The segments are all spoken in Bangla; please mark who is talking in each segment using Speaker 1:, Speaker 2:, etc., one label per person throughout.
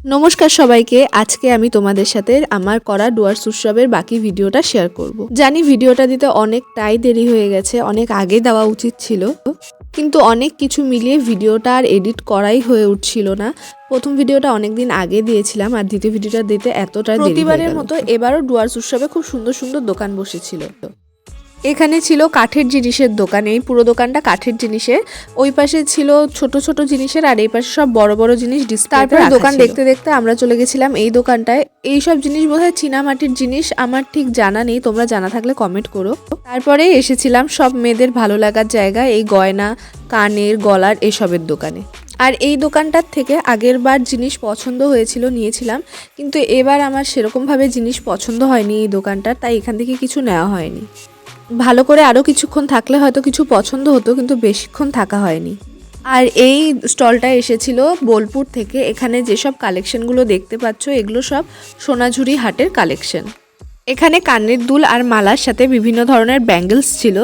Speaker 1: নমস্কার সবাইকে। আজকে আমি তোমাদের সাথে আমার করা ডুয়ার্স উৎসবের বাকি ভিডিওটা শেয়ার করব। জানি ভিডিওটা দিতে অনেকটাই দেরি হয়ে গেছে, অনেক আগে দেওয়া উচিত ছিল, কিন্তু অনেক কিছু মিলিয়ে ভিডিওটা আর এডিট করাই হয়ে উঠছিল না। প্রথম ভিডিওটা অনেকদিন আগে দিয়েছিলাম আর দ্বিতীয় ভিডিওটা দিতে এতটা দেরি হয়ে গেল। প্রতিবারের মতো এবারও ডুয়ার্স উৎসবে খুব সুন্দর সুন্দর দোকান বসেছিল। এখানে ছিল কাঠের জিনিসের দোকান, এই পুরো দোকানটা কাঠের জিনিসের। ওই পাশে ছিল ছোট ছোট জিনিসের আর এই পাশে সব বড় বড় জিনিস ডিসপ্লে। তারপরে দোকান দেখতে দেখতে আমরা চলে গেছিলাম এই দোকানটায়। এই সব জিনিস বোধহয় চীনামাটির জিনিস, আমার ঠিক জানা নেই, তোমরা জানা থাকলে কমেন্ট করো। তারপরে এসেছিলাম সব মেয়েদের ভালো লাগার জায়গা, এই গয়না, কানের, গলার এসবের দোকানে। আর এই দোকানটার থেকে আগের বার জিনিস পছন্দ হয়েছিল, নিয়েছিলাম, কিন্তু এবার আমার সেরকমভাবে জিনিস পছন্দ হয়নি এই দোকানটার, তাই এখান থেকে কিছু নেওয়া হয়নি। ভালো করে আরও কিছুক্ষণ থাকলে হয়তো কিছু পছন্দ হতো, কিন্তু বেশিক্ষণ থাকা হয়নি। আর এই স্টলটা এসেছিল বোলপুর থেকে। এখানে যেসব কালেকশনগুলো দেখতে পাচ্ছ এগুলো সব সোনাঝুরি হাটের কালেকশন। এখানে কানের দুল আর মালার সাথে বিভিন্ন ধরনের ব্যাঙ্গেলস ছিল।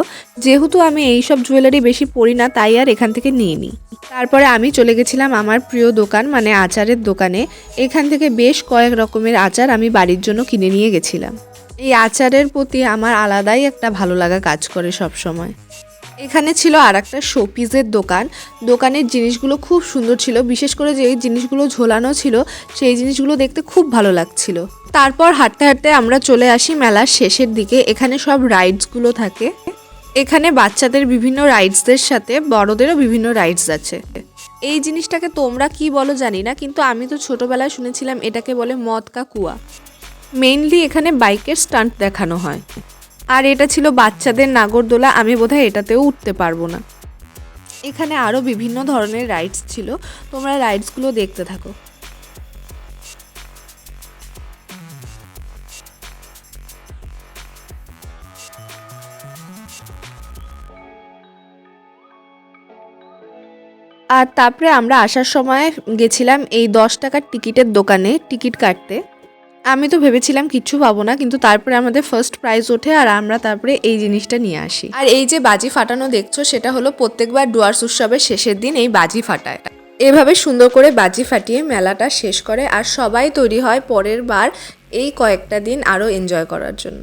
Speaker 1: যেহেতু আমি এই সব জুয়েলারি বেশি পরি না, তাই আর এখান থেকে নিয়ে নিই। তারপরে আমি চলে গেছিলাম আমার প্রিয় দোকান মানে আচারের দোকানে। এখান থেকে বেশ কয়েক রকমের আচার আমি বাড়ির জন্য কিনে নিয়ে গেছিলাম। এই আচারের প্রতি আমার আলাদাই একটা ভালো লাগা কাজ করে সব সময়। এখানে ছিল আর একটা শোপিসের দোকান। দোকানের জিনিসগুলো খুব সুন্দর ছিল, বিশেষ করে যে জিনিসগুলো ঝোলানো ছিল সেই জিনিসগুলো দেখতে খুব ভালো লাগছিল। তারপর হাঁটতে হাঁটতে আমরা চলে আসি মেলার শেষের দিকে। এখানে সব রাইডসগুলো থাকে। এখানে বাচ্চাদের বিভিন্ন রাইডসদের সাথে বড়দেরও বিভিন্ন রাইডস আছে। এই জিনিসটাকে তোমরা কি বলো জানি না, কিন্তু আমি তো ছোটবেলায় শুনেছিলাম এটাকে বলে মদ কা কুয়া। মেইনলি এখানে বাইকের স্টান্ট দেখানো হয়। আর এটা ছিল বাচ্চাদের নাগরদোলা, আমি বোধহয় এটাতেও উঠতে পারবো না। এখানে আরও বিভিন্ন ধরনের রাইডস ছিল, তোমরা রাইডসগুলো দেখতে থাকো। আর তারপরে আমরা আসার সময় গেছিলাম এই 10 টাকার টিকিটের দোকানে টিকিট কাটতে। আমি তো ভেবেছিলাম কিচ্ছু পাবো না, কিন্তু তারপরে আমাদের ফার্স্ট প্রাইজ ওঠে আর আমরা তারপরে এই জিনিসটা নিয়ে আসি। আর এই যে বাজি ফাটানো দেখছো, সেটা হলো প্রত্যেকবার ডুয়ার্স উৎসবের শেষের দিন এই বাজি ফাটায়। এভাবে সুন্দর করে বাজি ফাটিয়ে মেলাটা শেষ করে আর সবাই তৈরি হয় পরের বার এই কয়েকটা দিন আরও এনজয় করার জন্য।